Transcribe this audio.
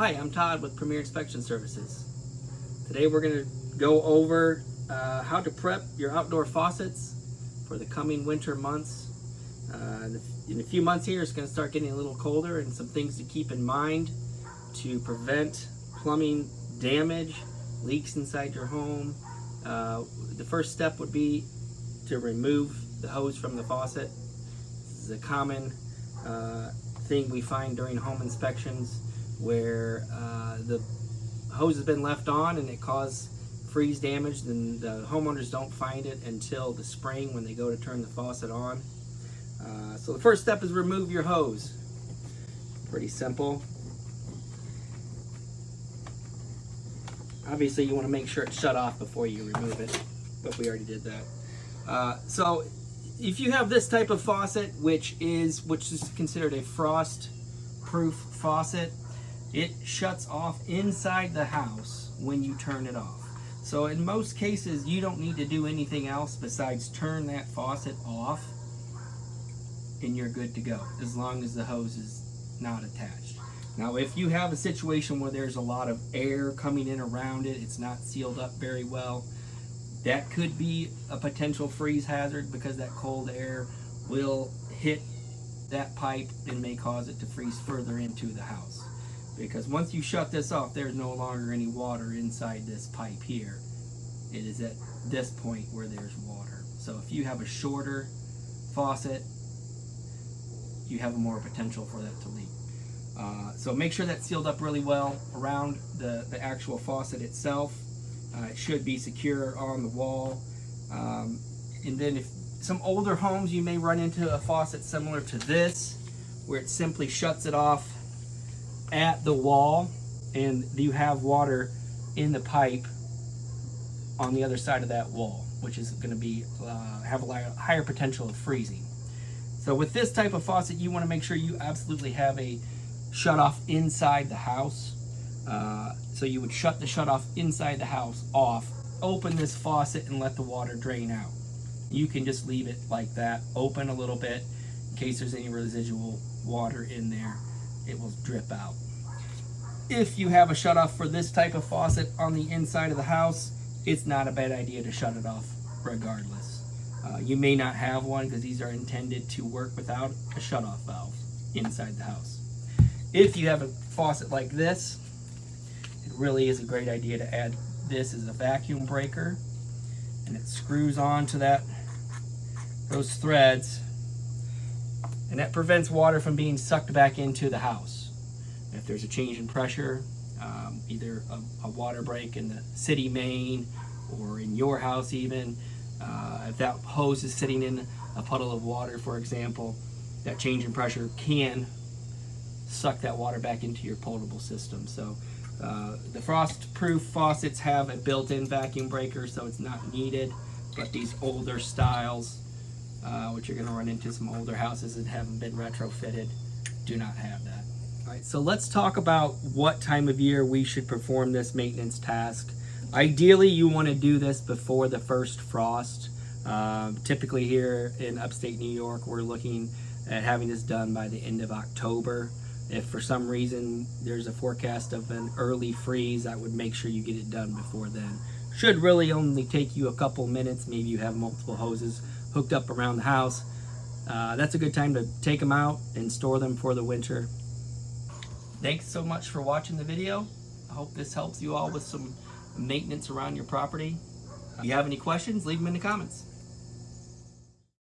Hi, I'm Todd with Premier Inspection Services. Today we're going to go over how to prep your outdoor faucets for the coming winter months. In a few months here, it's going to start getting a little colder, and some things to keep in mind to prevent plumbing damage, leaks inside your home. The first step would be to remove the hose from the faucet. This is a common thing we find during home inspections where the hose has been left on and it caused freeze damage, and the homeowners don't find it until the spring when they go to turn the faucet on. So the first step is remove your hose. Pretty simple. Obviously you want to make sure it's shut off before you remove it, but we already did that. So if you have this type of faucet, which is considered a frost-proof faucet, it shuts off inside the house when you turn it off. So in most cases, you don't need to do anything else besides turn that faucet off, and you're good to go, as long as the hose is not attached. Now, if you have a situation where there's a lot of air coming in around it, it's not sealed up very well, that could be a potential freeze hazard, because that cold air will hit that pipe and may cause it to freeze further into the house. Because once you shut this off, there's no longer any water inside this pipe here. It is at this point where there's water. So if you have a shorter faucet, you have more potential for that to leak. So make sure that's sealed up really well around the actual faucet itself. It should be secure on the wall. And then if some older homes, you may run into a faucet similar to this, where it simply shuts it off at the wall, and you have water in the pipe on the other side of that wall, which is going to be have a higher potential of freezing. So with this type of faucet, you want to make sure you absolutely have a shut off inside the house. So you would shut the shut off inside the house off, open this faucet, and let the water drain out. You can just leave it like that, open a little bit, in case there's any residual water in there. It will drip out. If you have a shut off for this type of faucet on the inside of the house, it's not a bad idea to shut it off regardless. You may not have one, because these are intended to work without a shut off valve inside the house. If you have a faucet like this, it really is a great idea to add this as a vacuum breaker, and it screws on to those threads, and that prevents water from being sucked back into the house. If there's a change in pressure, either a water break in the city main or in your house even, if that hose is sitting in a puddle of water, for example, that change in pressure can suck that water back into your potable system. So the frost-proof faucets have a built-in vacuum breaker, so it's not needed, but these older styles, which you're going to run into some older houses that haven't been retrofitted, do not have that. All right, so let's talk about what time of year we should perform this maintenance task. Ideally, you want to do this before the first frost. Typically here in upstate New York, we're looking at having this done by the end of October. If for some reason there's a forecast of an early freeze, I would make sure you get it done before then. Should really only take you a couple minutes. Maybe you have multiple hoses hooked up around the house. That's a good time to take them out and store them for the winter. Thanks so much for watching the video. I hope this helps you all with some maintenance around your property. If you have any questions, leave them in the comments.